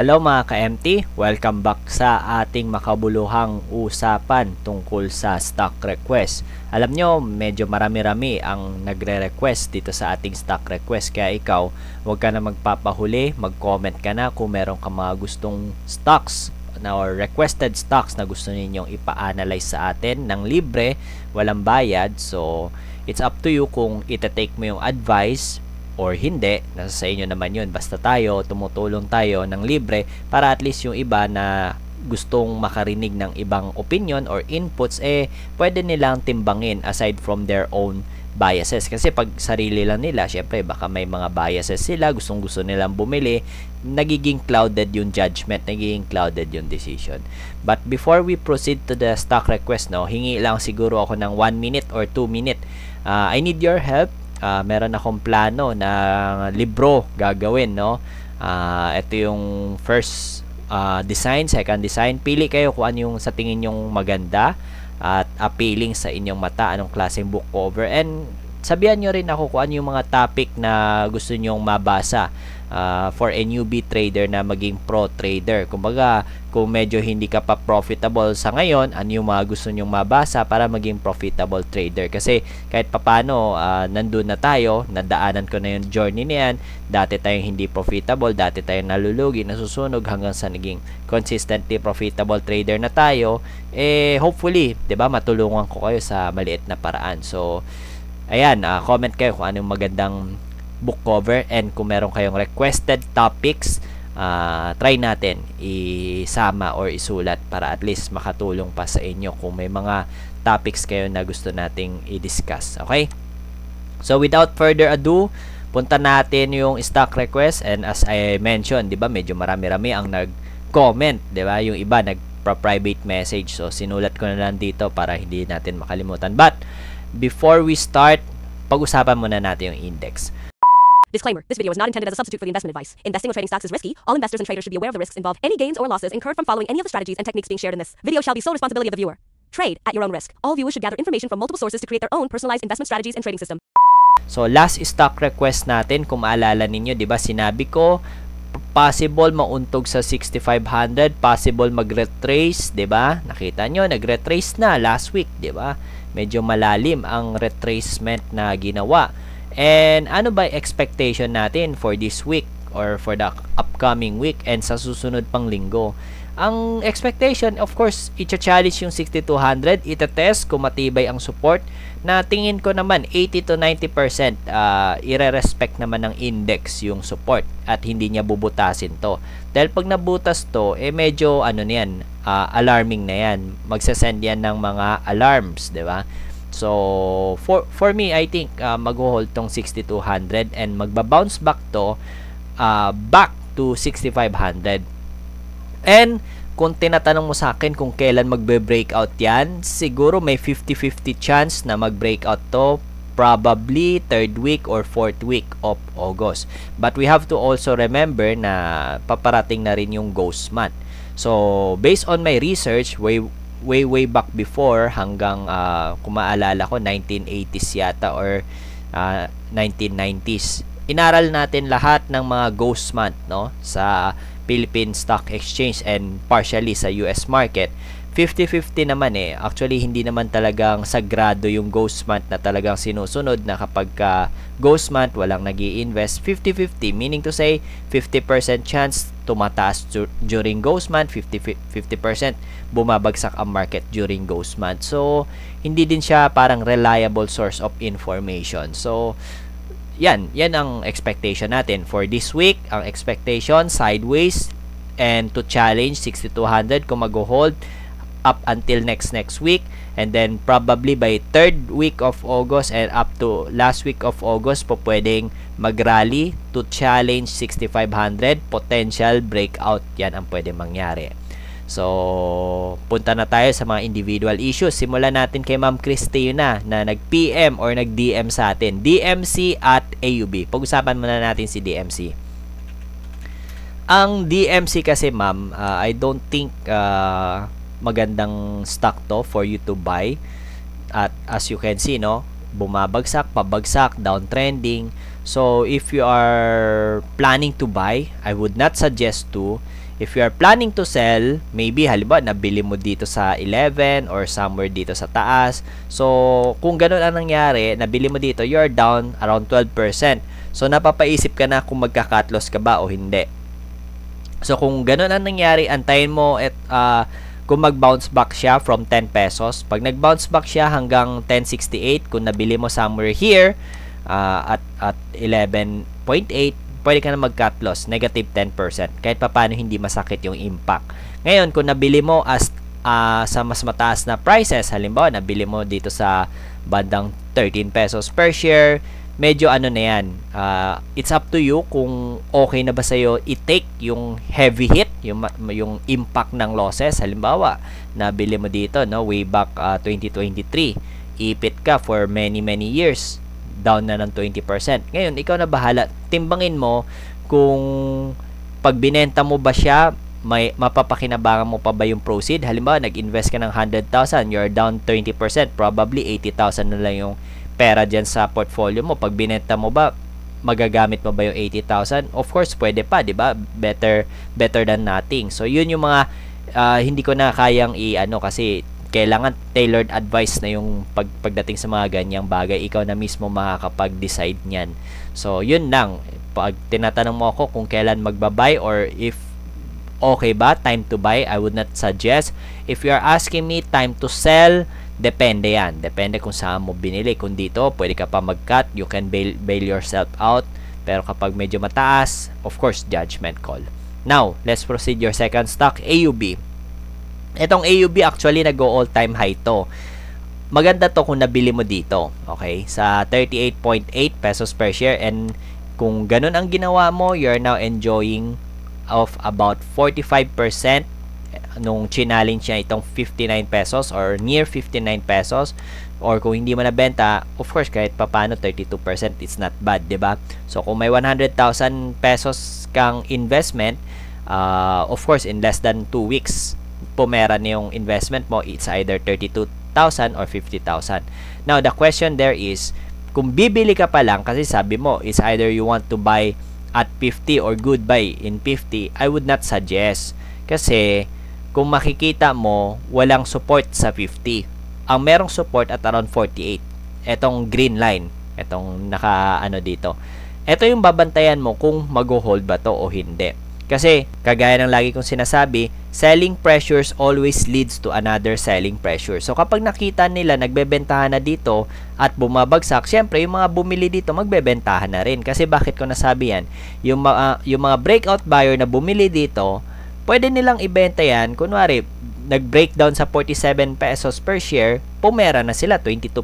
Hello mga ka-MT, welcome back sa ating makabuluhang usapan tungkol sa stock request. Alam nyo, medyo marami-rami ang nagre-request dito sa ating stock request, kaya ikaw, huwag ka na magpapahuli, mag-comment ka na kung meron ka mga gustong stocks or requested stocks na gusto ninyong ipa-analyze sa atin ng libre, walang bayad. So, it's up to you kung itatake mo yung advice or hindi, nasa sa inyo naman yun. Basta tayo, tumutulong tayo ng libre para at least yung iba na gustong makarinig ng ibang opinion or inputs, pwede nilang timbangin aside from their own biases. Kasi pag sarili lang nila, syempre baka may mga biases sila, gusto nilang bumili, nagiging clouded yung judgment, nagiging clouded yung decision. But before we proceed to the stock request, hingi lang siguro ako ng 1 minute or 2 minute. I need your help. Meron akong plano na libro gagawin, ito yung first design, second design. Pili kayo kung ano yung sa tingin nyong maganda at appealing sa inyong mata, anong klaseng book cover, and sabihan nyo rin ako kung ano yung mga topic na gusto nyong mabasa for a newbie trader na maging pro trader. Kumbaga, kung medyo hindi ka pa profitable sa ngayon, ano yung mga gusto nyong mabasa para maging profitable trader. Kasi kahit papano, nandun na tayo, nadaanan ko na yung journey niyan. Dati tayong hindi profitable, dati tayong nalulugi, nasusunog hanggang sa naging consistently profitable trader na tayo. Hopefully, 'di ba, matulungan ko kayo sa maliit na paraan. So, ayan, comment kayo kung anong magandang book cover, and kung meron kayong requested topics, try natin isama or isulat para at least makatulong pa sa inyo kung may mga topics kayo na gusto nating i-discuss. Okay? So, without further ado, punta natin yung stock request, and as I mentioned, 'di ba, medyo marami-rami ang nag-comment, 'di ba? Yung iba nag-private message. So, sinulat ko na lang dito para hindi natin makalimutan. But before we start, pag-usapan muna natin yung index. Disclaimer, this video is not intended as a substitute for the investment advice. Investing or trading stocks is risky. All investors and traders should be aware of the risks involved. Any gains or losses incurred from following any of the strategies and techniques being shared in this video shall be sole responsibility of the viewer. Trade at your own risk. All viewers should gather information from multiple sources to create their own personalized investment strategies and trading system. So, last stock request natin, kung maalala ninyo, 'di ba, sinabi ko possible mauntog sa 6,500, possible mag-retrace, 'di ba? Nakita nyo, nag-retrace na last week, 'di ba? Medyo malalim ang retracement na ginawa. And ano ba expectation natin for this week or for the upcoming week and sa susunod pang linggo? Ang expectation, of course, i-challenge yung 6,200, ita-test kung matibay ang support, na tingin ko naman 80 to 90% ire-respect naman ng index yung support at hindi niya bubutasin to. Dahil pag nabutas to, medyo alarming na yan. Magsasend yan ng mga alarms, 'di ba? So, for me, I think mag-hold tong 6,200 and magba-bounce back to back to 6,500. And kung tinatanong mo sa akin kung kailan magbe-breakout yan, siguro may 50-50 chance na mag-breakout to, probably 3rd week or 4th week of August. But we have to also remember na paparating na rin yung ghost month. So, based on my research, way back before, hanggang kung maalala ko 1980s yata or 1990s, inaral natin lahat ng mga ghost month, sa Philippine Stock Exchange and partially sa US market. 50-50 naman actually hindi naman talagang sagrado yung ghost month na talagang sinusunod, na kapag ghost month walang nag-i-invest. 50-50 meaning to say 50% chance tumataas during ghost month, 50% bumabagsak ang market during ghost month. So hindi din siya parang reliable source of information. So yan ang expectation natin for this week. Ang expectation sideways and to challenge 6,200 kung mag-hold up until next week, and then probably by 3rd week of August and up to last week of August po pwedeng mag-rally to challenge 6,500, potential breakout. Yan ang pwede mangyari. So, punta na tayo sa mga individual issues. Simulan natin kay Ma'am Cristina na nag-PM or nag-DM sa atin. DMC at AUB. Pag-usapan muna natin si DMC. Ang DMC kasi, ma'am, I don't think magandang stock to for you to buy. At as you can see, bumabagsak, pabagsak, downtrending. So, if you are planning to buy, I would not suggest to. If you are planning to sell, maybe halimbawa nabili mo dito sa 11 or somewhere dito sa taas. So, kung ganun ang nangyari, nabili mo dito, you're down around 12%. So, napapaisip ka na kung magka-cut loss ka ba o hindi. So, kung ganun ang nangyari, antayin mo at kung mag-bounce back siya from 10 pesos. Pag nag-bounce back siya hanggang 10.68, kung nabili mo somewhere here at 11.8, pwede ka na mag-cut loss, negative 10%. Kahit paano hindi masakit yung impact. Ngayon, kung nabili mo sa mas mataas na prices, halimbawa, nabili mo dito sa bandang 13 pesos per share, medyo ano na yan, it's up to you kung okay na ba sa'yo i-take yung heavy hit, yung impact ng losses. Halimbawa, nabili mo dito, no, way back 2023, ipit ka for many years, down na ng 20%. Ngayon, ikaw na bahala. Timbangin mo kung pag binenta mo ba siya, may mapapakinabangan mo pa ba yung proceed. Halimbawa, nag-invest ka ng 100,000, you're down 20%, probably 80,000 na lang yung pera dyan sa portfolio mo. Pag binenta mo ba, magagamit mo ba yung 80,000? Of course, pwede pa, di ba? Better than nothing. So, yun yung mga hindi ko na kayang kasi kailangan tailored advice na yung pagdating sa mga ganyang bagay. Ikaw na mismo makakapag-decide niyan. So, yun lang. Pag tinatanong mo ako kung kailan magbabuy or if okay ba, time to buy, I would not suggest. If you are asking me time to sell, depende yan. Depende kung saan mo binili. Kung dito, pwede ka pa mag-cut. You can bail yourself out. Pero kapag medyo mataas, of course, judgment call. Now, let's proceed your second stock, AUB. Itong AUB actually nag-go all-time high to. Maganda to kung nabili mo dito. Okay? Sa 38.8 pesos per share. And kung ganun ang ginawa mo, you're now enjoying of about 45% nung challenge niya itong 59 pesos or near 59 pesos. Or kung hindi mo nabenta, of course, kahit papano 32%, it's not bad, diba? So, kung may 100,000 pesos kang investment, of course, in less than 2 weeks, pumera na yung investment mo, it's either 32,000 or 50,000. Now, the question there is, kung bibili ka pa lang, kasi sabi mo, it's either you want to buy at 50 or good buy in 50, I would not suggest. Kasi, kung makikita mo, walang support sa 50. Ang merong support at around 48. Etong green line, etong dito. Ito yung babantayan mo kung mag-hold ba to o hindi. Kasi, kagaya ng lagi kong sinasabi, selling pressures always leads to another selling pressure. So, kapag nakita nila nagbebentahan na dito at bumabagsak, syempre, yung mga bumili dito, magbebentahan na rin. Kasi, bakit ko nasabi yan? Yung mga breakout buyer na bumili dito, pwede nilang ibenta yan. Kunwari, nag-breakdown sa 47 pesos per share, pumera na sila, 22%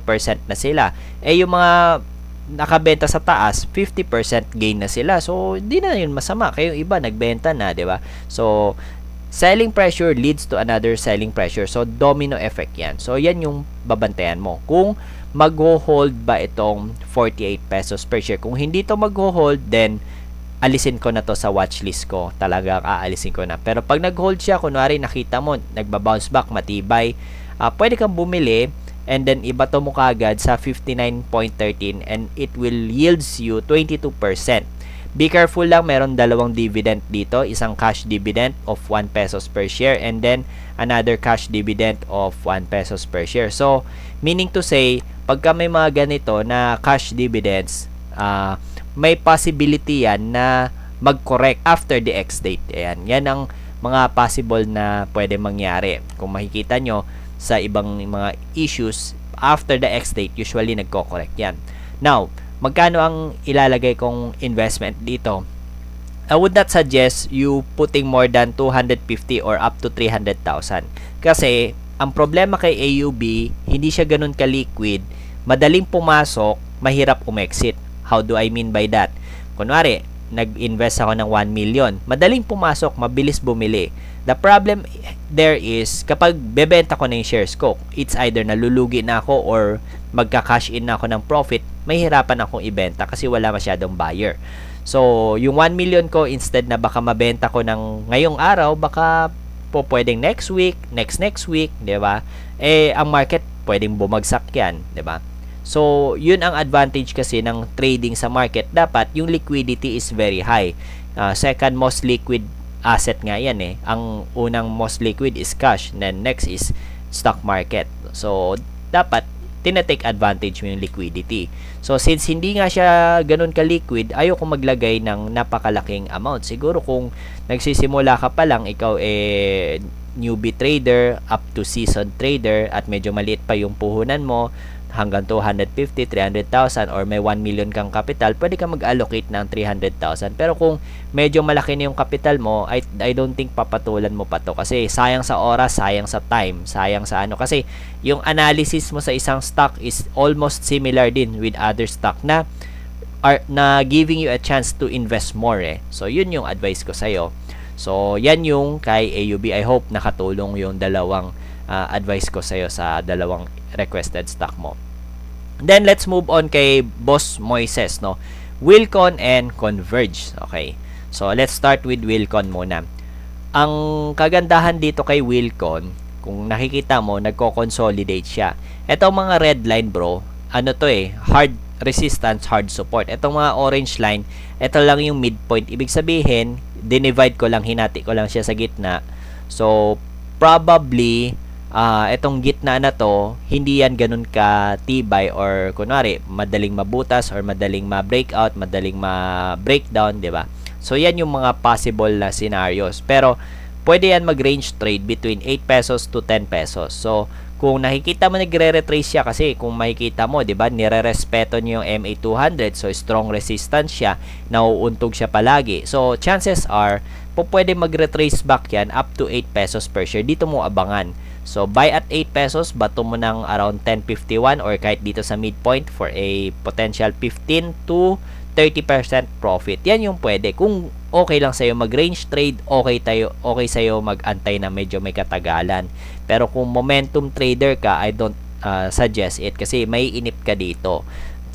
na sila. Yung mga nakabenta sa taas, 50% gain na sila. So, hindi na yun masama. Kaya yung iba, nagbenta na, di ba? So, selling pressure leads to another selling pressure. So, domino effect yan. So, yan yung babantayan mo. Kung mag-hold ba itong 48 pesos per share. Kung hindi to mag-hold, then, alisin ko na to sa watchlist ko. Talagang aalisin ko na. Pero pag nag-hold siya, kunwari nakita mo, nagba-bounce back, matibay, pwede kang bumili and then ibato mo kagad sa 59.13 and it will yields you 22%. Be careful lang, meron dalawang dividend dito. Isang cash dividend of 1 pesos per share and then another cash dividend of 1 pesos per share. So, meaning to say, pagka may mga ganito na cash dividends, may possibility yan na mag-correct after the X date. Ayan. Yan ang mga possible na pwede mangyari. Kung makikita nyo sa ibang mga issues, after the X date, usually nagko-correct yan. Now, magkano ang ilalagay kong investment dito? I would not suggest you putting more than 250 or up to 300,000. Kasi, ang problema kay AUB, hindi siya ganun ka-liquid, madaling pumasok, mahirap umexit. How do I mean by that? Kunwari, nag-invest ako ng 1 million. Madaling pumasok, mabilis bumili. The problem there is, kapag bebenta ko na yung shares ko, it's either nalulugi na ako or magka-cash in na ako ng profit, mahihirapan akong ibenta kasi wala masyadong buyer. So, yung 1 million ko, instead na baka mabenta ko ng ngayong araw, baka po pwedeng next week, next week, di ba? Ang market pwedeng bumagsak yan, di ba? So, yun ang advantage kasi ng trading sa market. Dapat, yung liquidity is very high. Second most liquid asset nga yan eh. Ang unang most liquid is cash, then next is stock market. So dapat tinatake advantage mo yung liquidity. So since hindi nga siya ganun ka-liquid, ayoko maglagay ng napakalaking amount. Siguro kung nagsisimula ka pa lang, ikaw newbie trader up to seasoned trader at medyo maliit pa yung puhunan mo, hanggang 250, 300,000 or may 1 million kang capital, pwede ka mag-allocate ng 300,000. Pero kung medyo malaki na yung capital mo, I don't think papatulan mo pa to kasi sayang sa oras, sayang sa time, sayang sa ano. Kasi yung analysis mo sa isang stock is almost similar din with other stock na giving you a chance to invest more eh. So yun yung advice ko sa'yo. So yan yung kay AUB. I hope nakatulong yung dalawang advice ko sa'yo sa dalawang requested stock mo. Then let's move on kay Boss Moises, no? Wilcon and Converge. Okay. So let's start with Wilcon muna. Ang kagandahan dito kay Wilcon, kung nakikita mo, nagko-consolidate siya. Etong mga red line, bro, ano to eh, hard resistance, hard support. Etong mga orange line, ito lang yung midpoint. Ibig sabihin, dinivide ko lang, hinati ko lang siya sa gitna. So probably etong gitna na to, hindi yan ganun ka tibay or kunwari madaling mabutas or madaling ma-breakout, madaling ma-breakdown, di ba? So yan yung mga possible na scenarios. Pero pwede yan mag-range trade between 8 pesos to 10 pesos. So kung nakikita mo nagre-retrace siya, kasi kung makikita mo, di ba, nire-respeto niyo yung MA200, so strong resistance siya, nauuntog siya palagi. So chances are pwede mag-retrace back yan up to 8 pesos per share. Dito mo abangan. So, buy at 8 pesos, bato mo ng around 10.51 or kahit dito sa midpoint for a potential 15 to 30% profit. Yan yung pwede. Kung okay lang sa'yo mag-range trade, okay sa'yo mag-antay na medyo may katagalan. Pero kung momentum trader ka, I don't suggest it kasi may inip ka dito.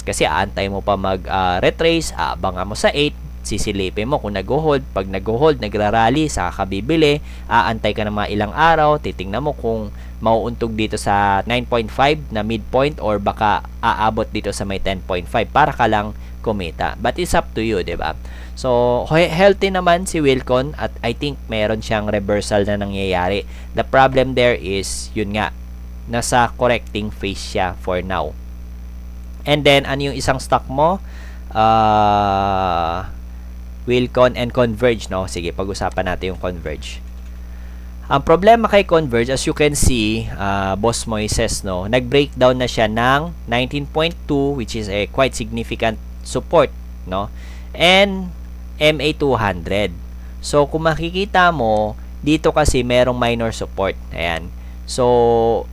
Kasi aantay mo pa mag-retrace, abangan mo sa 8, sisilipin mo kung nag-hold. Pag nag-hold, nagrarally, saka ka bibili, aantay ka na mga ilang araw, titingnan mo kung mauuntog dito sa 9.5 na midpoint or baka aabot dito sa may 10.5 para ka lang kumita. But it's up to you, diba? So, healthy naman si Wilcon at I think meron siyang reversal na nangyayari. The problem there is, yun nga, nasa correcting phase siya for now. And then, ano yung isang stock mo? Wilcon and Converge, no? Sige, pag-usapan natin yung Converge. Ang problema kay Converge, as you can see, Boss Moises, no? Nag-breakdown na siya ng 19.2, which is a quite significant support, no? And MA200. So, kung makikita mo, dito kasi merong minor support. Ayan. So,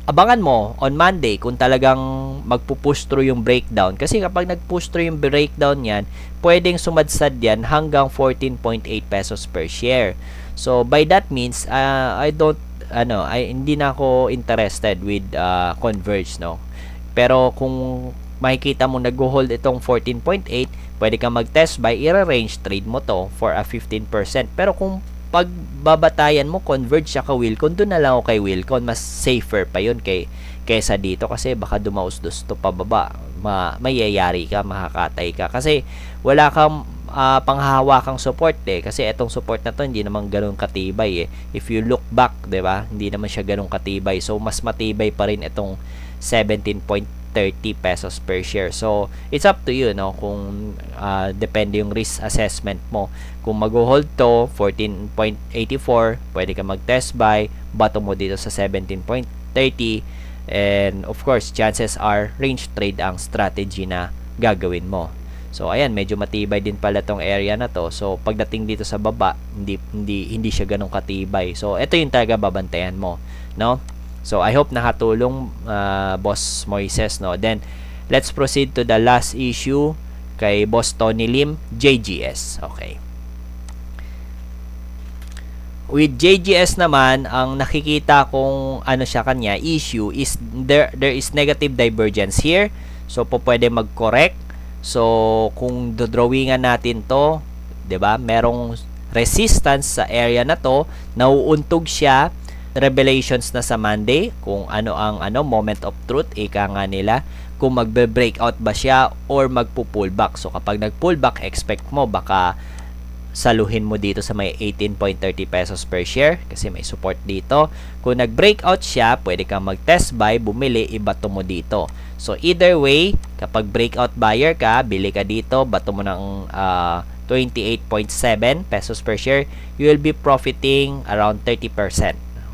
abangan mo on Monday kung talagang magpupush through yung breakdown. Kasi kapag nagpush through yung breakdown yan, pwedeng sumadsad yan hanggang 14.8 pesos per share. So, by that means, hindi na ako interested with Converge, no? Pero kung makikita mo nag-hold itong 14.8, pwede ka mag-test buy, i-range trade mo to for a 15%. Pero kung pagbabatayan mo Converge siya ka Wilcon, doon na lang ako kay Wilcon, mas safer pa yun kaysa dito kasi baka dumaus-dus to pababa, mayayari ka, makakatay ka kasi wala kang panghahawakang support eh, kasi etong support na to hindi naman ganoon katibay eh. If you look back, 'di ba, hindi naman siya ganoon katibay, so mas matibay pa rin itong 17.30 pesos per share. So it's up to you, no, kung depende yung risk assessment mo. Kung mag-hold to 14.84, pwede ka mag-test buy, bottom mo dito sa 17.30, and of course chances are range trade ang strategy na gagawin mo. So ayan, medyo matibay din pala tong area na to. So pagdating dito sa baba, hindi siya ganun katibay. So ito yung talaga babantayan mo, no? So I hope nakatulong, Boss Moises, no? Then let's proceed to the last issue kay Boss Tony Lim, JGS. Okay. With JGS naman, ang nakikita kong ano siya kanya issue is there is negative divergence here. So pwede mag-correct. So kung dodrawingan natin to, 'di ba? Merong resistance sa area na to, nauuntog siya. Revelations na sa Monday, kung ano ang moment of truth, ika nga nila, kung magbe-breakout ba siya or magpo-pullback. So kapag nag-pullback, expect mo baka saluhin mo dito sa may 18.30 pesos per share kasi may support dito. Kung nag-breakout siya, pwede kang mag-test buy, bumili, ibato mo dito. So either way, kapag breakout buyer ka, bili ka dito, bato mo ng 28.7 pesos per share, you will be profiting around 30%.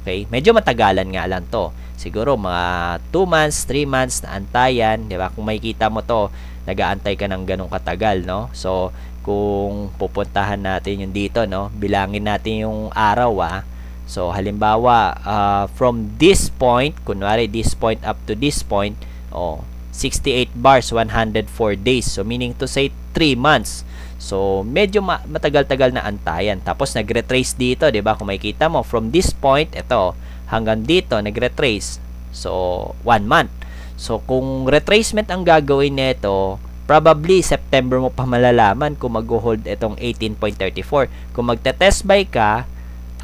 Okay? Medyo matagalan nga lang to. Siguro mga 2 months, 3 months na antayan, 'di ba? Kung makikita mo to, nag-aantay ka ng ganong katagal, no? So, kung pupuntahan natin yung dito, no? Bilangin natin yung araw, So, halimbawa, from this point, kunwari this point up to this point, 68 bars, 104 days. So, meaning to say 3 months. So, medyo matagal-tagal na antayan. Tapos, nag-retrace dito, 'di ba? Kung makikita mo, from this point, ito, hanggang dito, nag-retrace. So, 1 month. So, kung retracement ang gagawin nito, probably September mo pa malalaman kung mag-hold itong 18.34. Kung magte-test buy ka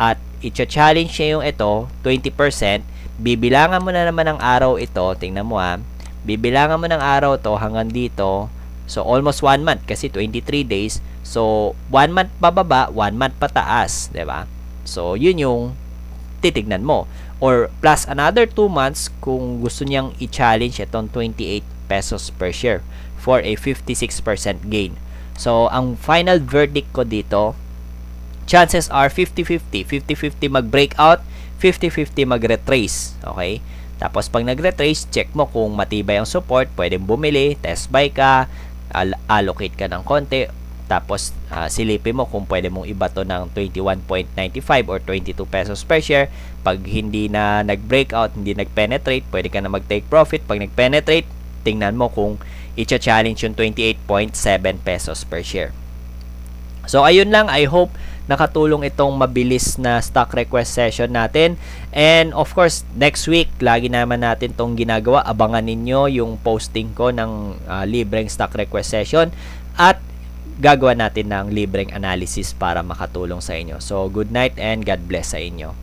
at i-challenge niya yung ito, 20%, bibilangan mo na naman ng araw ito, tingnan mo bibilangan mo ng araw to hanggang dito, so almost 1 month kasi 23 days, so 1 month pababa, 1 month pataas, 'di ba? So yun yung titignan mo, or plus another 2 months kung gusto niyang i-challenge itong 28 pesos per share for a 56% gain. So ang final verdict ko dito, chances are 50-50. 50-50 mag-breakout, 50-50 mag-retrace. Okay? Tapos pag nag-retrace, check mo kung matibay ang support, pwedeng bumili, test buy ka, allocate ka ng konti, tapos silipin mo kung pwede mong ibato ng 21.95 or 22 pesos per share. Pag hindi na nag-breakout, hindi nag-penetrate, pwede ka na mag-take profit. Pag nag-penetrate, tingnan mo kung i-challenge yung 28.7 pesos per share. So ayun lang, I hope nakatulong itong mabilis na stock request session natin. And of course, next week, lagi naman natin itong ginagawa. Abangan ninyo yung posting ko ng libreng stock request session at gagawa natin ng libreng analysis para makatulong sa inyo. So good night and God bless sa inyo.